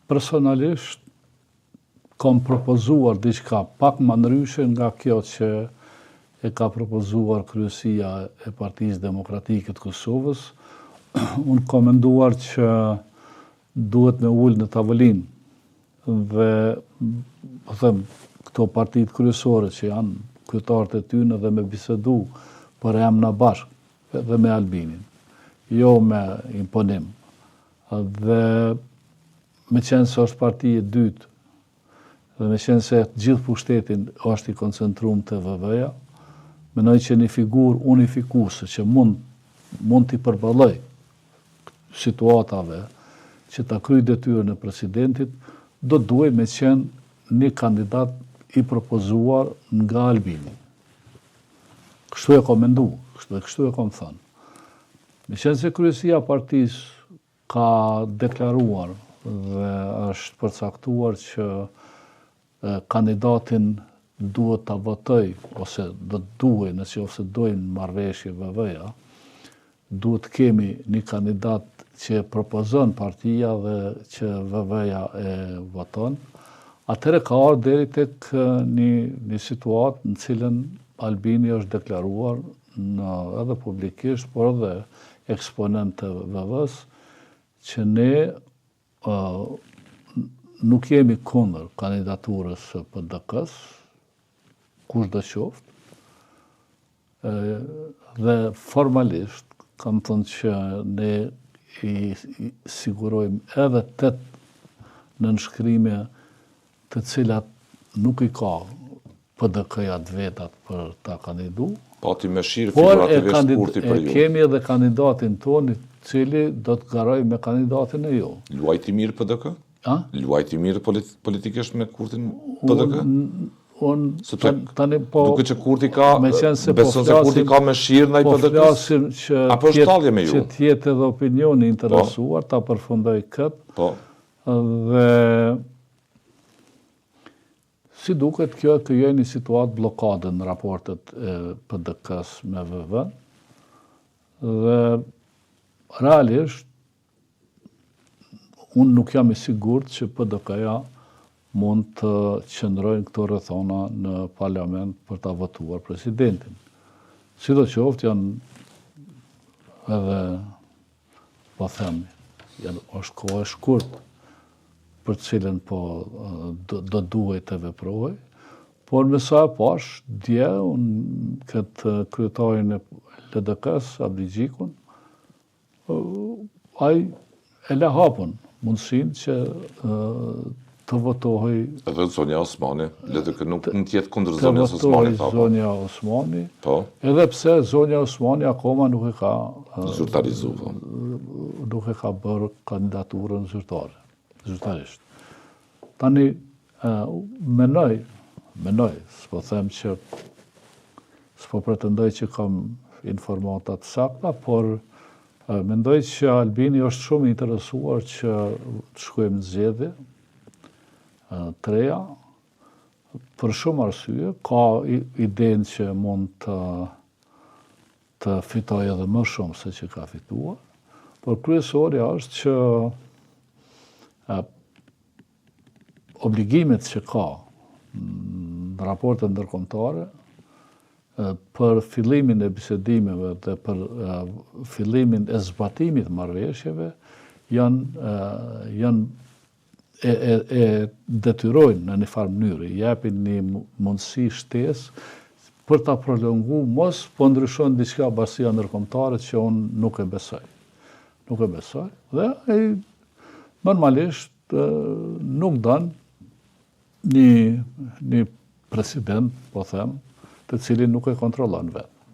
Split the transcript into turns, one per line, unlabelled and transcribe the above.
personalisht kam propozuar diçka pak më ndryshe nga kjo që e ka propozuar kryesia e Partisë Demokratike të Kosovës. Unë kam menduar që duhet me ullë në tavolinë dhe po them këto partitë kryesore që janë kryetarët e tyre dhe me bisedu për emra bashkë dhe me Albinin, jo me imponim. Dhe me qenë se është partia e dytë dhe me qenë se gjithë pushtetin është i koncentruar te VV-ja, mendoj që një figurë unifikuese që mund t'i përballoj situatave që ta kryej detyrën e presidentit, do duhej me qenë një kandidat i propozuar nga Albini. Kështu e kam menduar, kështu e kam thënë. Me qenë se kryesia e partisë ka deklaruar dhe është përcaktuar që kandidatin duhet ta votoj, ose do duhej, nëse dojnë marrëveshje VV-ja, duhet kemi një kandidat që propozon partia dhe që VV-ja e voton. Atëherë ka ardhur deri tek një situatë në cilën Albini është deklaruar edhe publikisht, por edhe eksponent të VV-s, që ne nuk jemi kundër kandidaturës së PDK-s, kush do qoftë, dhe formalisht kam thënë që ne i sigurojmë edhe 8 nënshkrime të cilat nuk i ka PDK-ja të vetat për ta kandidu.
Pati me shirë figurativisht kurti për ju.
Kemi edhe kandidatin tonë, cili do të garoj me kandidatin e ju.
Luajti mirë PDK? Luajti mirë politikisht me kurtin PDK? Duke që kurti ka, beson se kurti ka me shirë ndaj PDK-s? Apo është tallje me ju?
Që tjetë edhe opinioni interesuar, ta përfundoj këtë, dhe si duket kjo krijon një situatë blokade në raportet e PDK-s me VV, dhe realisht unë nuk jam i sigurt që PDK-ja mund të qëndrojnë këto rrethona në parlament për ta votuar presidentin. Sidoqoftë janë edhe, po them, është kohë e shkurt për cilën po do duhej të veproj, por me sa e pash, dje, unë këtë kryetarin e LDK-s, Abdi Gjikun, ai e la hapun mundësinë që të votohej...
Edhe zonja Osmani, LDK nuk mund t'jetë kundër zonjës Osmani.
Të votohej zonja Osmani, edhe pse zonja Osmani akoma nuk e ka...
Zyrtarizu.
Nuk e ka bërë kandidaturën zyrtarisht. Tani, menoj, s'po them që... s'po pretendoj që kam informata të sakta, por mendoj që Albini është shumë interesuar që të shkojmë në zgjedhje, treja, për shumë arsye, ka idenë që mund të fitoj edhe më shumë se që ka fituar, por kryesorja është që obligimet që ka në raportet ndërkombëtare për fillimin e bisedimeve dhe për fillimin e zbatimit marrëveshjeve janë e detyrojnë në një farë mënyrë, japin një mundësi shtesë për ta prolonguar, mos po ndryshon diçka basia ndërkombëtare që unë nuk e besoj. Nuk e besoj. Dhe normalisht nuk don një president, po them, të cilin nuk e kontrollon vetë.